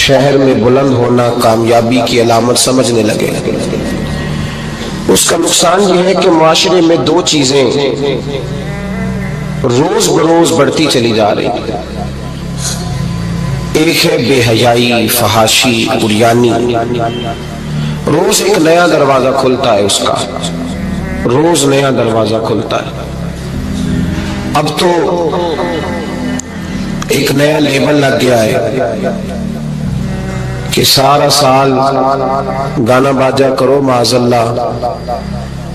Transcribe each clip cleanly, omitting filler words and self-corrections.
شہر میں بلند ہونا کامیابی کی علامت سمجھنے لگے۔ اس کا نقصان یہ ہے کہ معاشرے میں دو چیزیں روز بروز بڑھتی چلی جا رہی ہیں۔ ایک ہے بے حیائی، فحاشی، عریانی۔ روز ایک نیا دروازہ کھلتا ہے، اس کا روز نیا دروازہ کھلتا ہے۔ اب تو ایک نیا لیبل لگ گیا ہے کہ سارا سال گانا باجا کرو، معاذ اللہ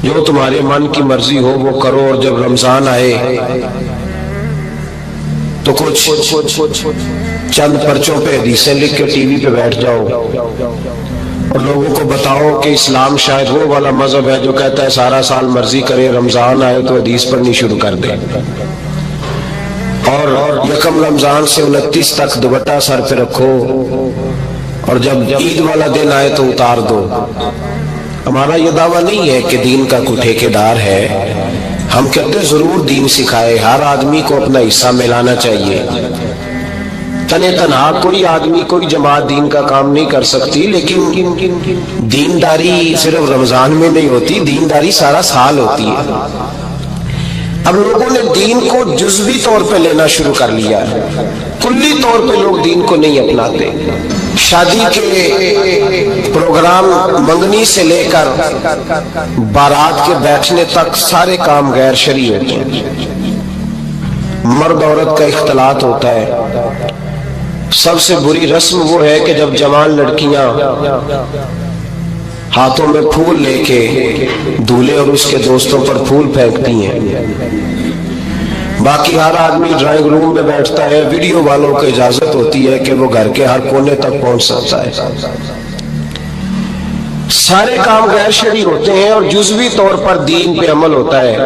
جو تمہارے من کی مرضی ہو وہ کرو، اور جب رمضان آئے تو کچھ چند پرچوں پہ حدیثیں لکھ کے ٹی وی پہ بیٹھ جاؤ اور لوگوں کو بتاؤ کہ اسلام شاید وہ والا مذہب ہے جو کہتا ہے سارا سال مرضی کرے، رمضان آئے تو حدیث پڑھنی شروع کر دے، اور یکم رمضان سے 29 تک دوپٹہ سر پہ رکھو، اور جب عید والا دن آئے تو اتار دو۔ ہمارا یہ دعویٰ نہیں ہے کہ دین کا کوئی ٹھیکیدار ہے، ہم کہتے ضرور دین سکھائے، ہر آدمی کو اپنا حصہ ملانا چاہیے۔ تنے تنہا کوئی آدمی کوئی جماعت دین کا کام نہیں کر سکتی، لیکن دینداری صرف رمضان میں نہیں ہوتی، دینداری سارا سال ہوتی ہے۔ اب لوگوں نے دین کو جزوی طور پہ لینا شروع کر لیا ہے، کلی طور پہ لوگ دین کو نہیں اپناتے۔ شادی کے پروگرام منگنی سے لے کر بارات کے بیٹھنے تک سارے کام غیر شرعی ہوتے ہیں۔ مرد عورت کا اختلاط ہوتا ہے۔ سب سے بری رسم وہ ہے کہ جب جوان لڑکیاں ہاتھوں میں پھول لے کے دولہے اور اس کے دوستوں پر پھول پھینکتی ہیں، باقی ہر آدمی ڈرائنگ روم میں بیٹھتا ہے، ویڈیو والوں کو اجازت ہوتی ہے کہ وہ گھر کے ہر کونے تک پہنچ سکتا ہے۔ سارے کام غیر شرعی ہوتے ہیں اور جزوی طور پر دین پہ عمل ہوتا ہے۔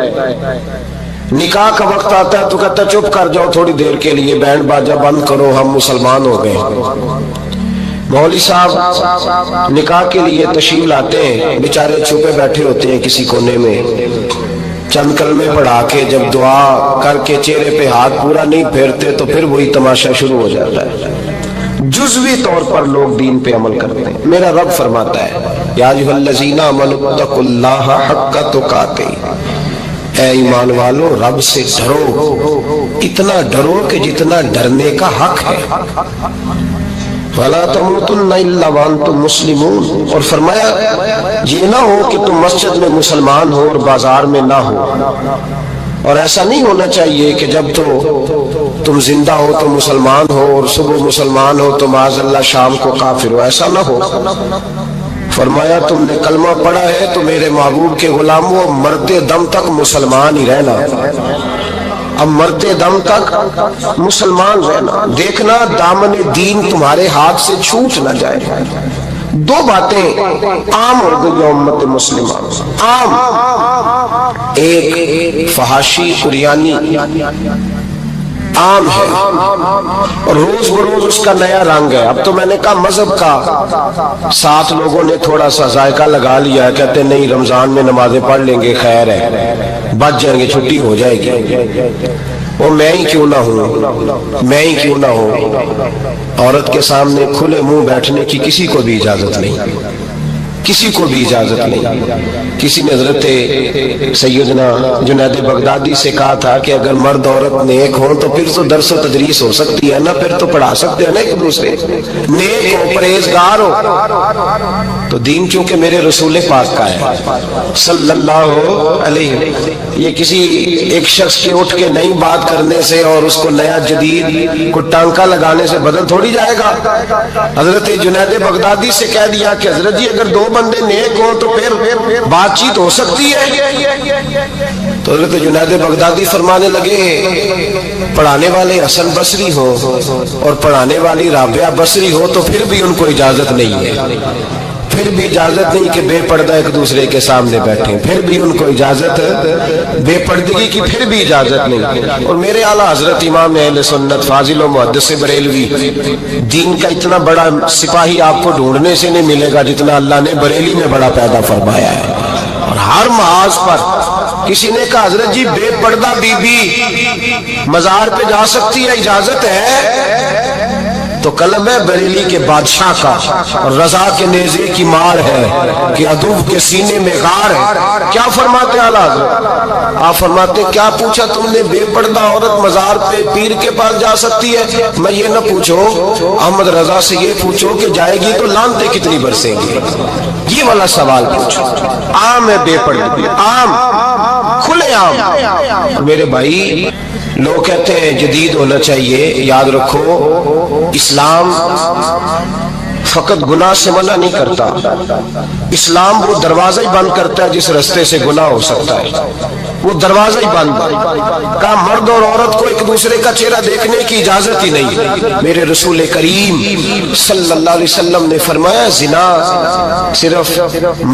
نکاح کا وقت آتا ہے تو کہتا ہے چپ کر جاؤ تھوڑی دیر کے لیے، بینڈ باجا بند کرو، ہم مسلمان ہو گئے۔ مولوی صاحب نکاح کے لیے تشریف لاتے ہیں، بیچارے چھپے بیٹھے ہوتے ہیں کسی کونے میں، چند کلمے پڑھا کے جب دعا کر کے چہرے پہ ہاتھ پورا نہیں پھیرتے تو پھر وہی تماشا شروع ہو جاتا ہے۔ جزوی طور پر لوگ دین پہ عمل کرتے ہیں۔ میرا رب فرماتا ہے یا ایھا الذین آمنوا اتقوا اللہ حق تقاتہ، اے ایمان والو رب سے ڈرو، اتنا ڈرو کہ جتنا ڈرنے کا حق ہے۔ وَلَا تَمُوتُنَّ إِلَّا وَأَنْتُمْ مُسْلِمُونَ، اور فرمایا یہ نہ ہو کہ تم مسجد میں مسلمان ہو اور بازار میں نہ ہو، اور ایسا نہیں ہونا چاہیے کہ جب تو تم زندہ ہو تو مسلمان ہو اور صبح مسلمان ہو تو معاذ اللہ شام کو کافر ہو، ایسا نہ ہو۔ فرمایا تم نے کلمہ پڑھا ہے تو میرے محبوب کے غلاموں مرتے دم تک مسلمان ہی رہنا، اب مرتے دم تک مسلمان رہنا، دیکھنا دامن دین تمہارے ہاتھ سے چھوٹ نہ جائے۔ دو باتیں عام ہو گئی امت مسلمہ، عام، ایک فحاشی عریانی عام ہے اور روز بروز اس کا نیا رنگ ہے۔ اب تو میں نے کہا مذہب کا ساتھ لوگوں نے تھوڑا سا ذائقہ لگا لیا ہے، کہتے نہیں رمضان میں نمازیں پڑھ لیں گے، خیر ہے، بچ جائیں گے، چھٹی ہو جائے گی۔ وہ میں ہی کیوں نہ ہوں، میں ہی کیوں نہ ہوں، عورت کے سامنے کھلے منہ بیٹھنے کی کسی کو بھی اجازت نہیں، کسی کو بھی اجازت نہیں۔ کسی نے حضرت سیدنا جنید بغدادی سے کہا تھا کہ اگر مرد عورت نیک ہو تو پھر تو درس و تدریس ہو سکتی ہے نا، پھر تو پڑھا سکتے ہیں نا ایک دوسرے، نیک ہو پرہیزگار ہو تو دین چونکہ میرے رسول پاک کا ہے صلی اللہ علیہ وسلم، یہ کسی ایک شخص کے اٹھ کے نئی بات کرنے سے اور اس کو نیا جدید کو ٹانکا لگانے سے بدل تھوڑی جائے گا۔ حضرت جنید بغدادی سے کہہ دیا کہ حضرت جی اگر دو بندے نیک ہوں تو پھر بات چیت ہو سکتی ہے۔ تو حضرت جنید بغدادی فرمانے لگے پڑھانے والے حسن بصری ہو اور پڑھانے والی رابعہ بصری ہو تو پھر بھی ان کو اجازت نہیں ہے، پھر بھی اجازت نہیں کہ بے پردہ ایک دوسرے کے سامنے بیٹھیں، پھر بھی ان کو اجازت، بے پردگی کی پھر بھی اجازت نہیں۔ اور میرے اعلیٰ حضرت امام اہل سنت فاضل و محدث بریلوی، دین کا اتنا بڑا سپاہی آپ کو ڈھونڈنے سے نہیں ملے گا جتنا اللہ نے بریلی میں بڑا پیدا فرمایا ہے، اور ہر محاذ پر کسی نے کہا حضرت جی بے پردہ بی بی مزار پہ جا سکتی ہے، اجازت ہے؟ تو قلم ہے بریلی کے بادشاہ کا اور رضا کے نیزے کی مار ہے کہ عدو کے سینے میں غار ہے۔ کیا فرماتے ہیں اعلیٰ حضرت؟ آپ فرماتے ہیں کیا پوچھا تم نے، بے پردہ عورت مزار پہ پیر کے پاس جا سکتی ہے؟ میں یہ نہ پوچھو، احمد رضا سے یہ پوچھو کہ جائے گی تو لانتے کتنی برسیں گی، یہ والا سوال پوچھو۔ عام ہے بے پردگی، عام، کھلے عام۔ میرے بھائی لوگ کہتے ہیں جدید ہونا چاہیے، یاد رکھو اسلام فقط گناہ سے منع نہیں کرتا، اسلام وہ دروازہ ہی بند کرتا ہے جس رستے سے گناہ ہو سکتا ہے، وہ دروازہ ہی بند کہا مرد اور عورت کو ایک دوسرے کا چہرہ دیکھنے کی اجازت ہی نہیں۔ میرے رسول کریم صلی اللہ علیہ وسلم نے فرمایا زنا صرف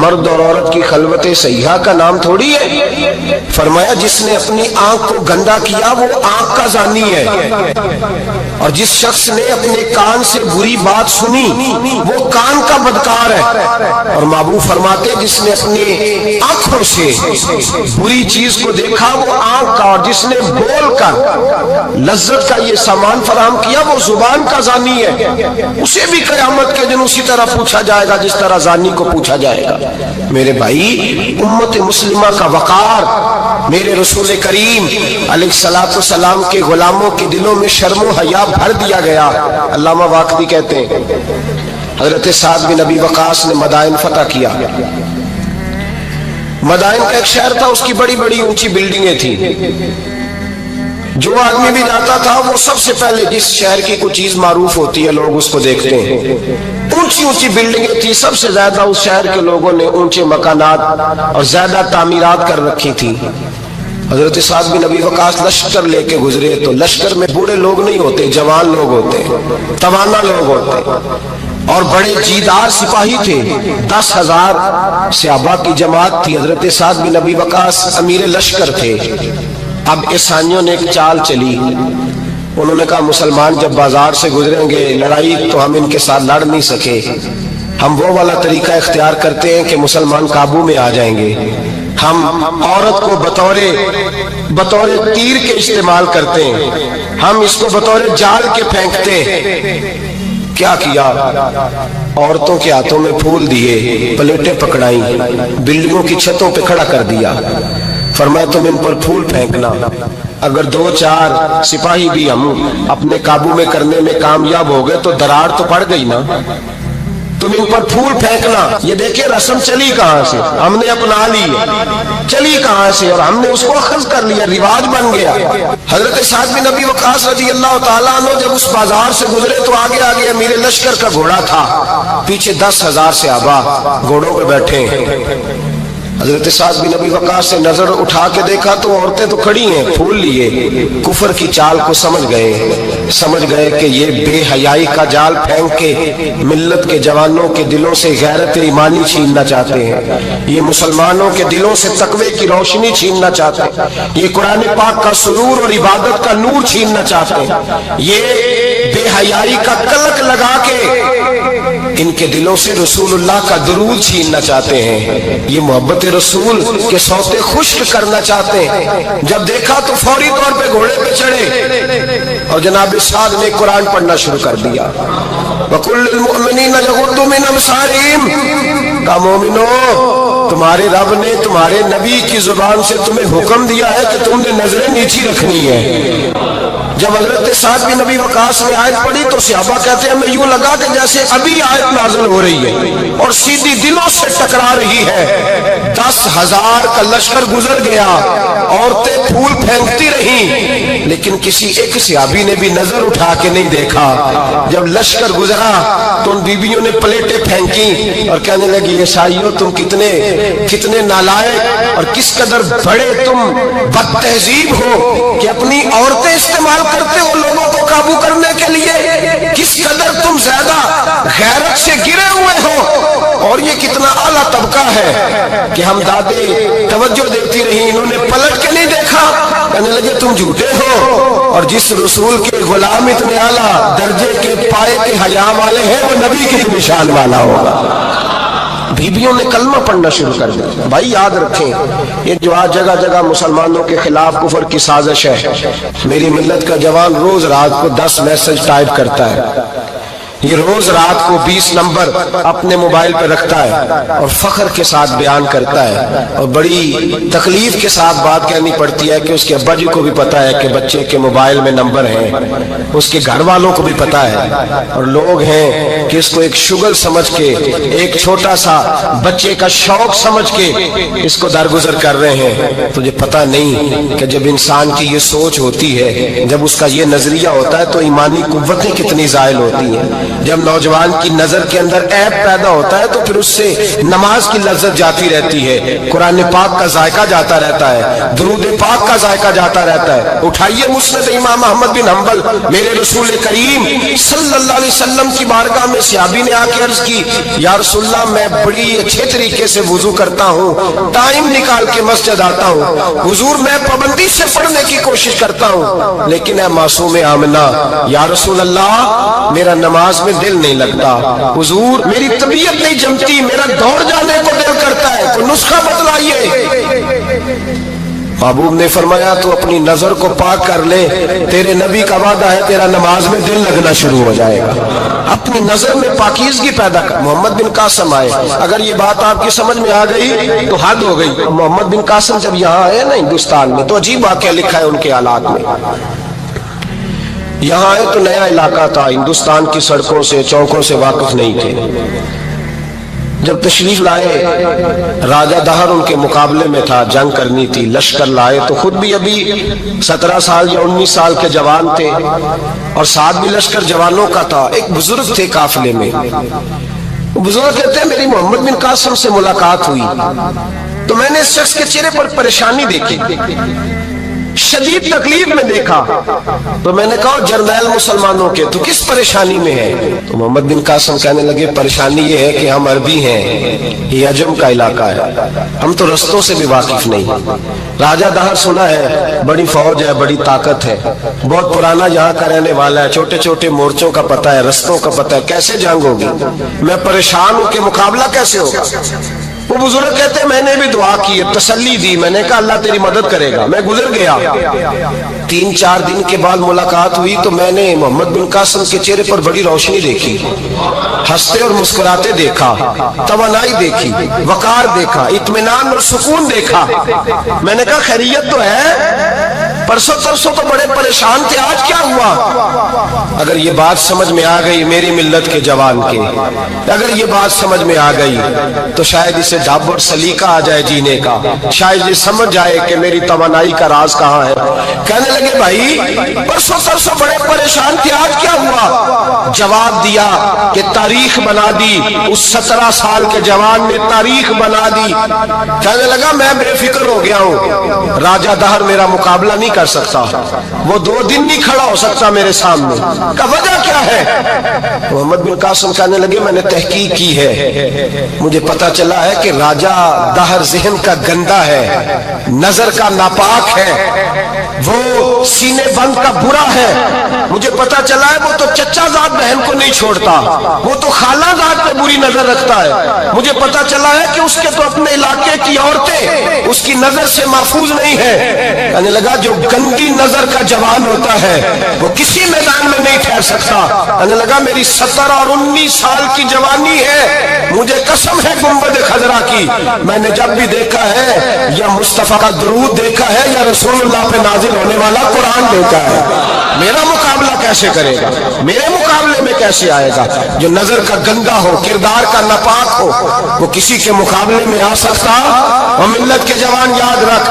مرد اور عورت کی خلوت صحیحہ کا نام تھوڑی ہے، فرمایا جس نے اپنی آنکھ کو گندا کیا وہ آنکھ کا زانی ہے، اور جس شخص نے اپنے کان سے بری بات سنی وہ کان کا بدکار ہے، اور محبوب فرماتے جس نے اپنی آنکھوں سے بری چیز کو دیکھا وہ آنکھ کا، اور جس نے بول کر لذت کا یہ سامان فراہم کیا وہ زبان کا زانی ہے، اسے بھی قیامت کے دن اسی طرح پوچھا جائے گا جس طرح زانی کو پوچھا جائے گا۔ میرے بھائی امت مسلمہ کا وقار میرے رسول کریم علیہ الصلوۃ والسلام کے غلاموں کے دلوں میں شرم و حیا بھر دیا گیا۔ علامہ واقدی کہتے ہیں حضرت سعد بن ابی وقاص نے مدائن فتح کیا، مدائن کا ایک شہر تھا، اس کی بڑی بڑی اونچی بلڈنگیں تھیں، جو آدمی بھی جاتا تھا وہ سب سے پہلے جس شہر کی کوئی چیز معروف ہوتی ہے لوگ اس کو دیکھتے ہیں، اونچی اونچی بلڈنگیں تھیں، سب سے زیادہ اس شہر کے لوگوں نے اونچے مکانات اور زیادہ تعمیرات کر رکھی تھی۔ حضرت سعد بن ابی وقاص لشکر لے کے گزرے تو لشکر میں بوڑھے لوگ نہیں ہوتے، جوان لوگ ہوتے، توانا لوگ ہوتے، اور بڑے جیدار سپاہی تھے، 10,000 صحابہ کی جماعت تھی، حضرت سعد بن ابی وقاص امیر لشکر تھے۔ اب عیسائیوں نے ایک چال چلی، انہوں نے کہا مسلمان جب بازار سے گزریں گے لڑائی تو ہم ان کے ساتھ لڑ نہیں سکے، ہم وہ والا طریقہ اختیار کرتے ہیں کہ مسلمان قابو میں آ جائیں گے، ہم عورت کو بطور تیر کے استعمال کرتے ہیں، ہم اس کو بطور جال کے پھینکتے ہیں۔ کیا کیا؟ عورتوں کے ہاتھوں میں پھول دیے، پلیٹیں پکڑائیں، بلڈنگوں کی چھتوں پہ کھڑا کر دیا، فرمایا تم ان پر پھول پھینکنا، اگر 2-4 سپاہی بھی ہم اپنے قابو میں کرنے میں کامیاب ہو گئے تو درار تو پڑ گئی نا، تم ان پر پھول پھینکنا۔ یہ دیکھیں رسم چلی کہاں سے، ہم نے اپنا لی ہے، چلی کہاں سے اور ہم نے اس کو اخذ کر لیا، رواج بن گیا۔ حضرت سعد بن ابی وقاص رضی اللہ تعالیٰ عنہ جب اس بازار سے گزرے تو آگے آگے امیر لشکر کا گھوڑا تھا، پیچھے 10,000 صحابہ گھوڑوں پہ بیٹھے ہیں۔ حضرت سعد بن ابی وقاص سے نظر اٹھا کے دیکھا تو عورتیں تو کھڑی ہیں، پھول لیے، کفر کی چال کو سمجھ گئے کہ یہ بے حیائی کا جال پھینک کے ملت کے جوانوں کے دلوں سے غیرت ایمانی چھیننا چاہتے ہیں، یہ مسلمانوں کے دلوں سے تقوی کی روشنی چھیننا چاہتے ہیں، یہ قرآن پاک کا سرور اور عبادت کا نور چھیننا چاہتے ہیں، یہ بے حیائی کا کلک لگا کے ان کے دلوں سے رسول اللہ کا درود چھیننا چاہتے ہیں، یہ محبت رسول کے سوتے خشک کرنا چاہتے ہیں۔ جب دیکھا تو فوری طور پہ گھوڑے پہ چڑھے اور جناب سعد نے قرآن پڑھنا شروع کر دیا، وَقُلْ لِلْمُؤْمِنِينَ يَغُضُّوا مِنْ أَبْصَارِهِمْ، کہا مومنو تمہارے رب نے تمہارے نبی کی زبان سے تمہیں حکم دیا ہے کہ تم نے نظریں نیچی رکھنی ہے۔ جب حضرت سعد بن ابی وقاص نے آیت پڑھی تو صحابہ کہتے ہیں ہمیں یوں لگا کہ جیسے ابھی آیت نازل ہو رہی ہے اور سیدھی دلوں سے ٹکرا رہی ہے۔ 10,000 کا لشکر گزر گیا، عورتیں پھول پھینکتی رہیں، لیکن کسی ایک صحابی نے بھی نظر اٹھا کے نہیں دیکھا۔ جب لشکر گزرا تو ان بیویوں نے پلیٹیں پھینکی اور کہنے لگی عیسائیوں تم کتنے نالائق اور کس قدر بڑے تم بد تہذیب ہو کہ اپنی عورتیں استعمال کرتے ہو لوگوں کو قابو کرنے کے لیے، کس قدر تم زیادہ غیرت سے گرے ہوئے ہو، اور یہ کتنا اعلیٰ طبقہ ہے کہ ہم دادے توجہ دیتی رہی، انہوں نے پلٹ کے نہیں دیکھا، کہنے لگے تم جھوٹے ہو، اور جس رسول کے غلام اتنے اعلیٰ درجے کے پائے کے حیا والے ہیں وہ نبی کی نشان والا ہوگا۔ بیویوں نے کلمہ پڑھنا شروع کر دیا۔ بھائی یاد رکھیں یہ جو آج جگہ جگہ مسلمانوں کے خلاف کفر کی سازش ہے، میری ملت کا جوان روز رات کو 10 میسج ٹائپ کرتا ہے، یہ روز رات کو 20 نمبر اپنے موبائل پہ رکھتا ہے اور فخر کے ساتھ بیان کرتا ہے اور بڑی تکلیف کے ساتھ بات کہنی پڑتی ہے کہ اس کے ابا جی کو بھی پتا ہے کہ بچے کے موبائل میں نمبر ہیں، اس کے گھر والوں کو بھی پتا ہے، اور لوگ ہیں کہ اس کو ایک شغل سمجھ کے، ایک چھوٹا سا بچے کا شوق سمجھ کے اس کو درگزر کر رہے ہیں۔ تجھے پتا نہیں کہ جب انسان کی یہ سوچ ہوتی ہے، جب اس کا یہ نظریہ ہوتا ہے تو ایمانی قوتیں کتنی زائل ہوتی ہیں۔ جب نوجوان کی نظر کے اندر عیب پیدا ہوتا ہے تو پھر اس سے نماز کی لذت جاتی رہتی ہے، قرآن پاک کا ذائقہ جاتا رہتا ہے، درود پاک کا ذائقہ جاتا رہتا ہے۔ اٹھائیے مسند امام احمد بن حنبل، میرے رسول کریم صلی اللہ علیہ وسلم کی بارگاہ میں صحابی نے آ کے عرض کی، یا رسول اللہ میں بڑی اچھے طریقے سے وضو کرتا ہوں، ٹائم نکال کے مسجد آتا ہوں، حضور میں پابندی سے پڑھنے کی کوشش کرتا ہوں، لیکن اے معصوم آمنہ، یا رسول اللہ میرا نماز میں دل نہیں لگتا، حضور میری طبیعت نہیں جمتی، میرا دوڑ جانے کو دل کرتا ہے، کوئی نسخہ بتلائیے۔ محبوب نے فرمایا تو اپنی نظر کو پاک کر لے، تیرے نبی کا وعدہ ہے تیرا نماز میں دل لگنا شروع ہو جائے گا۔ اپنی نظر میں پاکیزگی پیدا کر۔ محمد بن قاسم آئے، اگر یہ بات آپ کی سمجھ میں آ گئی تو حد ہو گئی۔ محمد بن قاسم جب یہاں آئے نا ہندوستان میں تو عجیب واقعہ لکھا ہے ان کے حالات میں۔ یہاں آئے تو نیا علاقہ تھا، ہندوستان کی سڑکوں سے چوکوں سے واقف نہیں تھے۔ جب تشریف لائے، راجہ دہر ان کے مقابلے میں تھا، جنگ کرنی تھی، لشکر لائے تو خود بھی ابھی 17 سال یا 19 سال کے جوان تھے اور ساتھ بھی لشکر جوانوں کا تھا۔ ایک بزرگ تھے قافلے میں، بزرگ کہتے ہیں میری محمد بن قاسم سے ملاقات ہوئی تو میں نے اس شخص کے چہرے پر پریشانی دیکھی، شدید تکلیف میں دیکھا، تو میں نے کہا جرنیل مسلمانوں کے تو کس پریشانی میں ہے؟ تو محمد بن قاسم کہنے لگے پریشانی یہ ہے کہ ہم عربی ہیں، یہ عجم کا علاقہ ہے، ہم تو رستوں سے بھی واقف نہیں۔ راجہ دہر سنا ہے بڑی فوج ہے، بڑی طاقت ہے، بہت پرانا یہاں کا رہنے والا ہے، چھوٹے چھوٹے مورچوں کا پتہ ہے، رستوں کا پتہ ہے، کیسے جنگ ہوگی؟ میں پریشان ہوں کہ مقابلہ کیسے ہوگا؟ وہ بزرگ کہتے ہیں میں نے بھی دعا کی، تسلی دی، میں نے کہا اللہ تیری مدد کرے گا۔ میں گزر گیا، 3-4 دن کے بعد ملاقات ہوئی تو میں نے محمد بن قاسم کے چہرے پر بڑی روشنی دیکھی، ہنستے اور مسکراتے دیکھا، توانائی دیکھی، وقار دیکھا، اطمینان اور سکون دیکھا۔ میں نے کہا خیریت تو ہے، پرسوں ترسوں تو بڑے پریشان تھے، آج کیا ہوا؟ اگر یہ بات سمجھ میں آ گئی میری ملت کے جوان کے، اگر یہ بات سمجھ میں آ گئی تو شاید اسے جھب اور سلیقہ آ جائے جینے کا، شاید یہ سمجھ جائے کہ میری توانائی کا راز کہاں ہے۔ کہنے لگے بھائی پرسوں ترسوں بڑے پریشان تھے، آج کیا ہوا؟ جواب دیا کہ تاریخ بنا دی، اس 17 سال کے جوان نے تاریخ بنا دی۔ کہنے لگا میں بے فکر ہو گیا ہوں، راجہ دہر میرا مقابلہ نہیں کر سکتا، وہ 2 دن نہیں کھڑا ہو سکتا میرے سامنے۔ کا وجہ کیا ہے؟ محمد بن قاسم کہنے لگے میں نے تحقیق کی ہے، مجھے پتا چلا ہے کہ راجہ دہر ذہن کا گندا ہے، نظر کا ناپاک ہے، وہ سینے بند کا برا ہے، مجھے پتا چلا ہے وہ تو چچا زاد بہن کو نہیں چھوڑتا، وہ تو خالہ زاد پہ بری نظر رکھتا ہے، مجھے پتا چلا ہے کہ اس کے تو اپنے علاقے کی عورتیں اس کی نظر سے محفوظ نہیں ہے۔ کہنے لگا جو گندی نظر کا جوان ہوتا ہے وہ کسی میدان میں نہیں ٹھہر سکتا۔ کہنے لگا میری 17 اور 19 سال کی جوانی ہے، مجھے قسم ہے گنبد خضرا کی، میں نے جب بھی دیکھا ہے یا مصطفیٰ کا درود دیکھا ہے یا رسول اللہ پہ نازل ہونے والا قرآن دیکھا ہے، میرا مقابلہ کیسے کرے گا؟ میرے مقابلے میں کیسے آئے گا؟ جو نظر کا گندا ہو، کردار کا ناپاک ہو، وہ کسی کے مقابلے میں آ سکتا؟ اور ملت کے جوان یاد رکھ،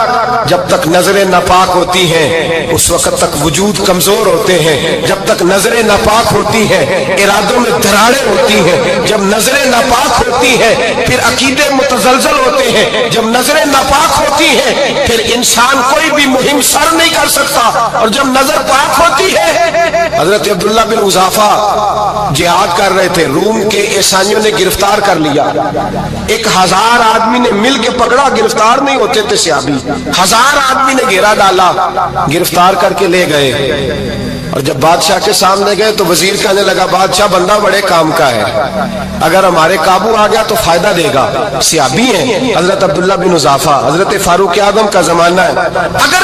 جب تک نظریں ناپاک ہوتی ہیں اس وقت تک وجود کمزور ہوتے ہیں، جب تک نظریں ناپاک ہوتی ہیں ارادوں میں دراڑیں ہوتی ہیں، جب نظریں ناپاک ہوتی ہیں پھر عقیدے متزلزل ہوتے ہیں، جب نظریں ناپاک ہوتی ہیں پھر انسان کوئی بھی مہم سر نہیں کر سکتا، اور جب نظر پاک ہوتی ہے۔ حضرت عبداللہ بن حذافہ جہاد کر رہے تھے، روم کے عیسائیوں نے گرفتار کر لیا، 1000 آدمی نے مل کے پکڑا، گرفتار نہیں ہوتے تھے صحابی، 1000 آدمی نے گھیرا ڈالا، گرفتار کر کے لے گئے، اور جب بادشاہ کے سامنے گئے تو وزیر کہنے لگا بادشاہ بندہ بڑے کام کا ہے، اگر ہمارے قابو آ گیا تو فائدہ دے گا۔ صحابی ہیں حضرت عبداللہ بن حذافہ، حضرت فاروق اعظم کا زمانہ ہے، اگر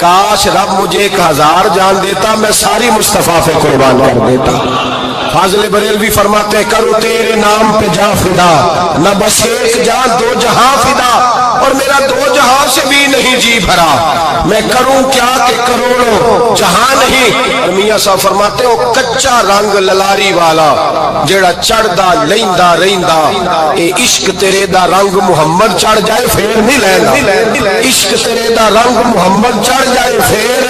کاش رب مجھے 1000 جان دیتا میں ساری مصطفیٰ پہ قربان کر دیتا۔ فاضل بریلوی فرماتے ہیں کرو تیرے نام پہ جاں فدا، نہ بس ایک جان 2 جہاں فدا، اور میرا 2 جہاں سے بھی نہیں جی بھرا، میں کروں کیا کہ کروڑوں جہاں نہیں۔ اور میاں صاحب فرماتے ہیں وہ کچا رنگ للاری والا جیڑا چڑھدا لیندا رہندا، اے عشق تیرے دا رنگ محمد چڑھ جائے پھر نہیں لیندا، عشق تیرے دا رنگ محمد چڑھ جائے پھر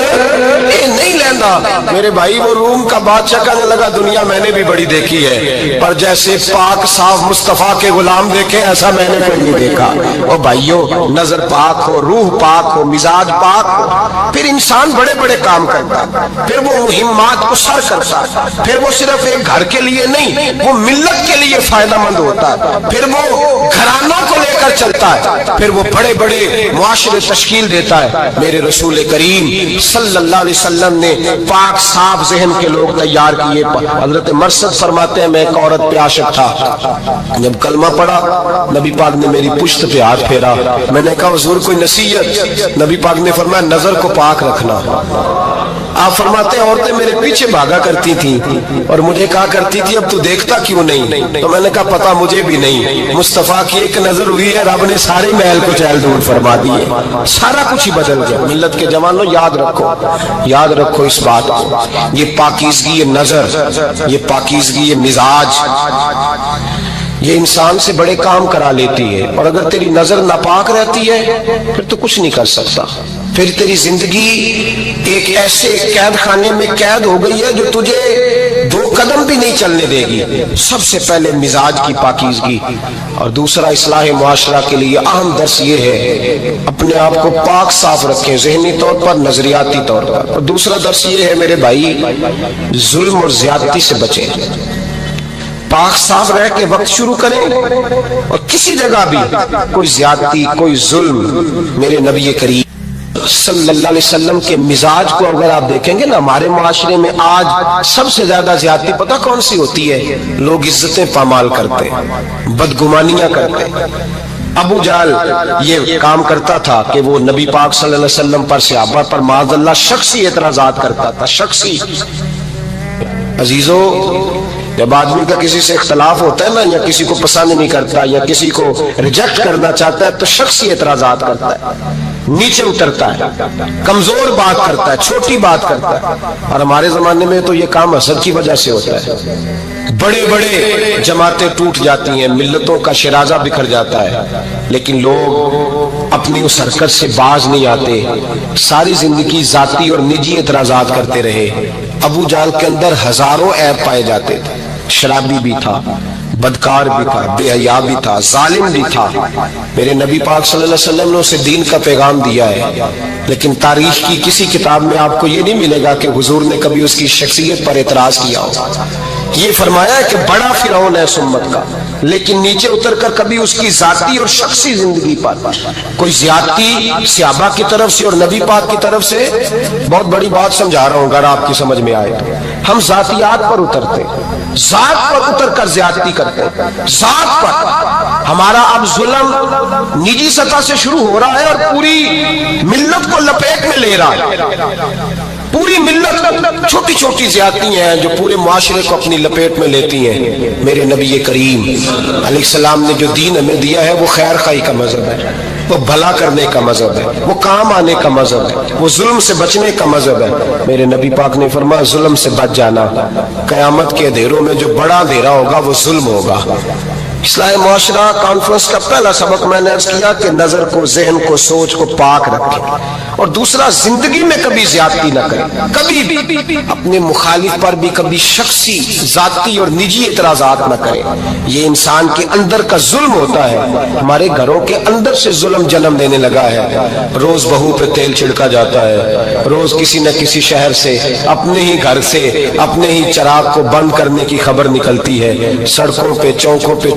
اے نہیں لیندا۔ میرے بھائی وہ روم کا بادشاہ کہنے لگا دنیا میں نے بھی بڑی دیکھی ہے، پر جیسے پاک صاف مصطفیٰ کے غلام دیکھے ایسا میں نے کوئی نہیں دیکھا۔ او بھائیو، نظر پاک ہو، روح پاک ہو، مزاج پاک ہو، پھر انسان بڑے بڑے کام کرتا، پھر وہ مہمات کو سر کرتا، پھر وہ صرف ایک گھر کے لیے نہیں وہ ملت کے لیے فائدہ مند ہوتا ہے، پھر وہ گھرانوں کو لے کر چلتا ہے، پھر وہ بڑے بڑے معاشرے تشکیل دیتا ہے۔ میرے رسول کریم صلی اللہ علیہ وسلم نے پاک صاف ذہن کے لوگ تیار کیے۔ حضرت مرثد فرماتے ہیں میں ایک عورت پہ عاشق تھا، جب کلمہ پڑھا نبی پاک نے میری پشت پہ ہاتھ پھیرا، میں نے کہا حضور کوئی نصیحت؟ نبی پاک نے فرمایا نظر کو پاک رکھنا۔ آپ فرماتے ہیں عورتیں میرے پیچھے بھاگا کرتی تھیں اور مجھے کہا کرتی تھی اب تو دیکھتا کیوں نہیں؟ تو میں نے کہا پتا مجھے بھی نہیں، مصطفیٰ کی ایک نظر ہوئی ہے رب نے سارے محل کو چہل دور فرما دیے، سارا کچھ ہی بدل گیا۔ ملت کے جوانوں یاد رکھو، یاد رکھو اس بات کو، یہ پاکیزگی، یہ نظر، یہ پاکیزگی، یہ مزاج، یہ انسان سے بڑے کام کرا لیتی ہے، اور اگر تیری نظر ناپاک رہتی ہے پھر تو کچھ نہیں کر سکتا، پھر تیری زندگی ایک ایسے قید خانے میں قید ہو گئی ہے جو تجھے 2 قدم بھی نہیں چلنے دے گی۔ سب سے پہلے مزاج کی پاکیزگی، اور دوسرا اصلاح معاشرہ کے لیے اہم درس یہ ہے اپنے آپ کو پاک صاف رکھیں، ذہنی طور پر، نظریاتی طور پر۔ اور دوسرا درس یہ ہے میرے بھائی ظلم اور زیادتی سے بچیں، پاک صاف رہ کے وقت شروع کریں، اور کسی جگہ بھی کوئی زیادتی، کوئی ظلم، میرے نبی کریم صلی اللہ علیہ وسلم کے مزاج کو اگر آپ دیکھیں گے نا، ہمارے معاشرے میں آج سب سے زیادہ زیادتی پتہ کون سی ہوتی ہے؟ لوگ عزتیں پامال کرتے ہیں، بدگمانیاں کرتے ہیں۔ ابو جہل یہ کام کرتا تھا کہ وہ نبی پاک صلی اللہ علیہ وسلم پر، صحابہ پر معاذ اللہ شخصی اعتراضات کرتا تھا، شخصی۔ عزیزو، جب آدمی کا کسی سے اختلاف ہوتا ہے نا، یا کسی کو پسند نہیں کرتا یا کسی کو ریجیکٹ کرنا چاہتا ہے تو شخصی اعتراضات کرتا ہے، نیچے اترتا ہے، کمزور بات کرتا ہے، چھوٹی بات کرتا ہے۔ اور ہمارے زمانے میں تو یہ کام حسد کی وجہ سے ہوتا ہے، بڑے بڑے جماعتیں ٹوٹ جاتی ہیں، ملتوں کا شرازہ بکھر جاتا ہے، لیکن لوگ اپنی اس حرکت سے باز نہیں آتے، ساری زندگی ذاتی اور نجی اعتراضات کرتے رہے۔ ابو جہل کے اندر ہزاروں عیب پائے جاتے تھے، شرابی بھی تھا، بدکار بھی تھا، بے حیا بھی تھا، ظالم بھی تھا۔ میرے نبی پاک صلی اللہ علیہ وسلم نے اسے دین کا پیغام دیا ہے، لیکن تاریخ کی کسی کتاب میں آپ کو یہ نہیں ملے گا کہ حضور نے کبھی اس کی شخصیت پر اعتراض کیا ہو۔ یہ فرمایا ہے کہ بڑا فرعون ہے اس امت کا، لیکن نیچے اتر کر کبھی اس کی ذاتی اور شخصی زندگی پر کوئی زیادتی صحابہ کی طرف سے اور نبی پاک کی طرف سے، بہت بڑی بات سمجھا رہا ہوں اگر آپ کی سمجھ میں آئے تو، ہم ذاتیات پر اترتے، ذات پر اتر کر زیادتی کرتے، ذات پر۔ ہمارا اب ظلم نجی سطح سے شروع ہو رہا ہے اور پوری ملت کو لپیٹ میں لے رہا ہے، پوری ملت، چھوٹی چھوٹی زیادتی ہیں جو پورے معاشرے کو اپنی لپیٹ میں لیتی ہیں۔ میرے نبی کریم علیہ السلام نے جو دین ہمیں دیا ہے وہ خیر خواہی کا مذہب ہے، وہ بھلا کرنے کا مذہب ہے، وہ کام آنے کا مذہب ہے، وہ ظلم سے بچنے کا مذہب ہے۔ میرے نبی پاک نے فرمایا ظلم سے بچ جانا، قیامت کے اندھیروں میں جو بڑا اندھیرا ہوگا وہ ظلم ہوگا۔ اصلاح معاشرہ کانفرنس کا پہلا سبق میں نے عرض کیا کہ نظر کو، ذہن کو، سوچ کو پاک رکھیں، اور دوسرا زندگی میں کبھی زیادتی نہ کریں، کبھی بھی اپنے مخالف پر بھی کبھی شخصی، ذاتی اور نجی اعتراضات نہ کریں۔ یہ انسان کے اندر کا ظلم ہوتا ہے، ہمارے گھروں کے اندر سے ظلم جنم لینے لگا ہے۔ روز بہو پہ تیل چھڑکا جاتا ہے، روز کسی نہ کسی شہر سے، اپنے ہی گھر سے، اپنے ہی چراغ کو بند کرنے کی خبر نکلتی ہے، سڑکوں پہ، چوکوں پہ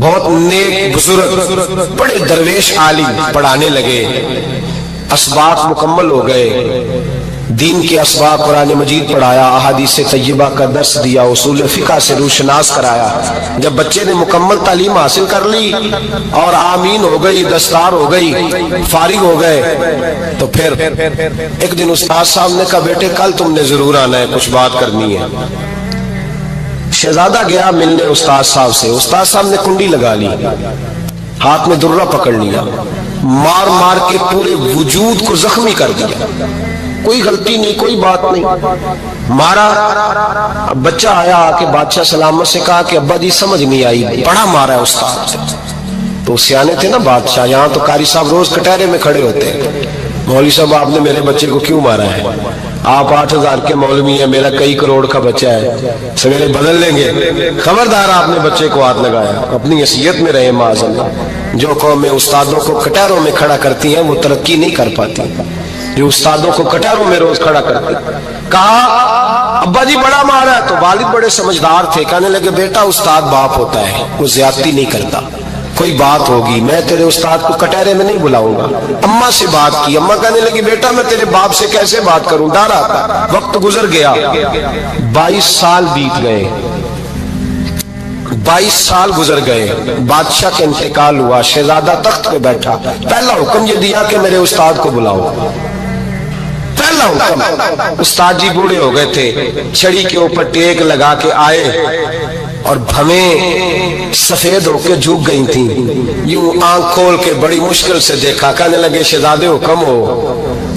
بہت نیک بزرگ بڑے درویش عالم پڑھانے لگے، اسباق مکمل ہو گئے، دین کے اسباق قرآن مجید پڑھایا، احادیث طیبہ کا درس دیا، اصول فقہ سے روشناس کرایا۔ جب بچے نے مکمل تعلیم حاصل کر لی اور آمین ہو گئی، دستار ہو گئی، فارغ ہو گئے، تو پھر ایک دن استاد صاحب نے کہا بیٹے کل تم نے ضرور آنا ہے، کچھ بات کرنی ہے۔ شہزادہ گیا ملنے استاد صاحب سے، استاد صاحب نے کنڈی لگا لی، ہاتھ میں درہ پکڑ لیا، مار مار کے پورے وجود کو زخمی کر دیا، کوئی غلطی نہیں، کوئی بات نہیں، مارا۔ بچہ آیا آ کے بادشاہ سلامت سے کہا کہ ابا جی سمجھ نہیں آئی، بڑا مارا ہے استاد۔ تو سیانے تھے نا بادشاہ، یہاں تو قاری صاحب روز کٹہرے میں کھڑے ہوتے ہیں، مولوی صاحب آپ نے میرے بچے کو کیوں مارا ہے؟ آپ 8,000 کے مولوی ہیں، میرا کئی کروڑ کا بچہ ہے، سویرے بدل لیں گے، خبردار آپ نے بچے کو ہاتھ لگایا، اپنی حیثیت میں رہے معاذ اللہ۔ جو قومیں استادوں کو کٹہروں میں کھڑا کرتی ہیں وہ ترقی نہیں کر پاتی، جو استادوں کو کٹہروں میں روز کھڑا کرتے۔ کہا ابا جی بڑا مارا ہے، تو والد بڑے سمجھدار تھے، کہنے لگے بیٹا استاد باپ ہوتا ہے، وہ زیادتی نہیں کرتا، کوئی بات ہوگی میں تیرے استاد کو کٹہرے میں نہیں بلاؤں گا۔ اماں سے بات کی، اماں کہنے لگی بیٹا میں تیرے باپ سے کیسے بات کروں، ڈر آتا۔ وقت گزر گیا، 22 سال بیت گئے، 22 سال گزر گئے، بادشاہ کا انتقال ہوا، شہزادہ تخت پہ بیٹھا، پہلا حکم یہ دیا کہ میرے استاد کو بلاؤ، پہلا حکم۔ استاد جی بوڑھے ہو گئے تھے، چھڑی کے اوپر ٹیک لگا کے آئے اور بھویں سفید ہو کے جھک گئی تھیں، یوں آنکھ کھول کے بڑی مشکل سے دیکھا، کہنے لگے شہزادے حکم ہو۔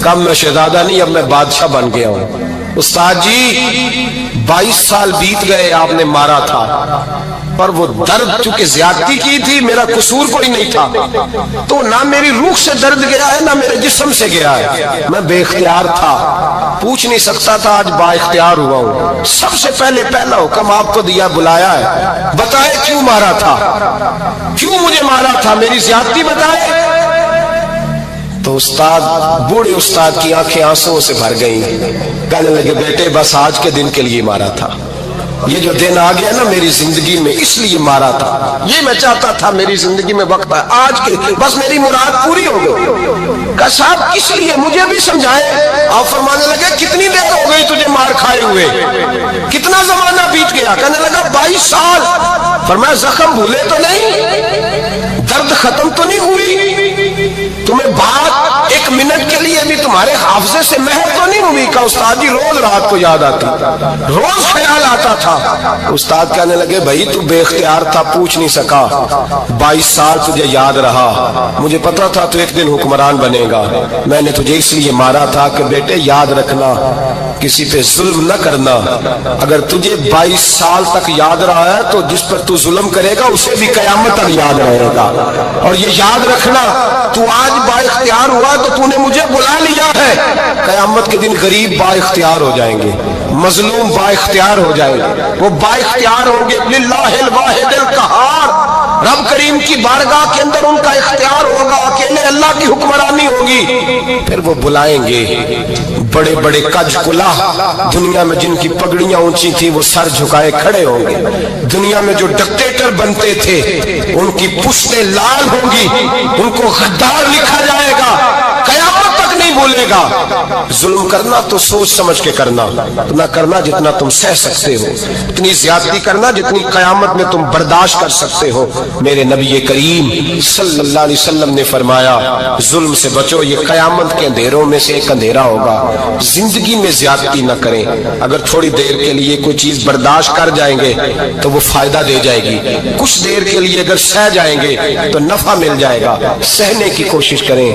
کم میں شہزادہ نہیں، اب میں بادشاہ بن گیا ہوں۔ استاد جی 22 سال بیت گئے، آپ نے مارا تھا، پر وہ درد چونکہ زیادتی کی تھی، میرا قصور کوئی نہیں تھا، تو نہ میری روح سے درد گیا ہے نہ میرے جسم سے گیا ہے، میں بے اختیار تھا، پوچھ نہیں سکتا تھا، آج با اختیار ہوا ہوں۔ سب سے پہلا حکم آپ کو دیا، بلایا ہے، بتائے کیوں مارا تھا، کیوں مجھے مارا تھا، میری زیادتی بتائے۔ تو استاد، بوڑھے استاد کی آنکھیں آنسوں سے بھر گئیں، کہنے لگے بیٹے بس آج کے دن کے لیے مارا تھا، یہ جو دن آ گیا نا میری زندگی میں اس لیے مارا تھا، یہ میں چاہتا تھا میری زندگی میں وقت ہے، آج کے بس میری مراد پوری ہو گئی۔ کہ صاحب کس لیے، مجھے بھی سمجھائے۔ آپ فرمانے لگے کتنی دیر ہو گئی تجھے مار کھائے ہوئے، کتنا زمانہ بیت گیا؟ کہنے لگا 22 سال۔ فرمایا زخم بھولے تو نہیں، درد ختم تو نہیں ہوئی، تمہیں بات ایک منٹ کے لیے بھی تمہارے حافظے سے محو تو نہیں ہوئی؟ کہ استاد جی روز رات کو یاد آتی، روز خیال آتا تھا۔ استاد کہنے لگے بھائی تو بے اختیار تھا، پوچھ نہیں سکا، 22 سال تجھے یاد رہا، مجھے پتا تھا تو ایک دن حکمران بنے گا، میں نے تجھے اس لیے مارا تھا کہ بیٹے یاد رکھنا، کسی پہ ظلم نہ کرنا، اگر تجھے 22 سال تک یاد رہا ہے تو جس پر تو ظلم کرے گا اسے بھی قیامت تک یاد رہے گا، اور یہ یاد رکھنا تو آج با اختیار ہوا تو تو نے مجھے بلا لیا ہے، قیامت کے دن غریب با اختیار ہو جائیں گے، مظلوم با اختیار ہو جائیں گے، وہ با اختیار ہوں گے، للہ الواحد القہار، رب کریم کی بارگاہ کے اندر ان کا اختیار ہوگا، اکیلے اللہ کی حکمرانی ہوگی، پھر وہ بلائیں گے بڑے بڑے کج کلاہ، دنیا میں جن کی پگڑیاں اونچی تھی وہ سر جھکائے کھڑے ہوں گے، دنیا میں جو ڈکٹیٹر بنتے تھے ان کی پشتیں لال ہوں گی، ان کو غدار لکھا جائے گا، قیامت تک نہیں بھولے گا۔ ظلم کرنا تو سوچ سمجھ کے کرنا، اتنا کرنا جتنا تم سہ سکتے ہو، اتنی زیادتی کرنا جتنی قیامت میں تم برداشت کر سکتے ہو۔ میرے نبی کریم صلی اللہ علیہ وسلم نے فرمایا ظلم سے بچو، یہ قیامت کے اندھیروں میں سے ایک اندھیرا ہوگا، زندگی میں زیادتی نہ کریں، اگر تھوڑی دیر کے لیے کوئی چیز برداشت کر جائیں گے تو وہ فائدہ دے جائے گی، کچھ دیر کے لیے اگر سہ جائیں گے تو نفع مل جائے گا، سہنے کی کوشش کریں۔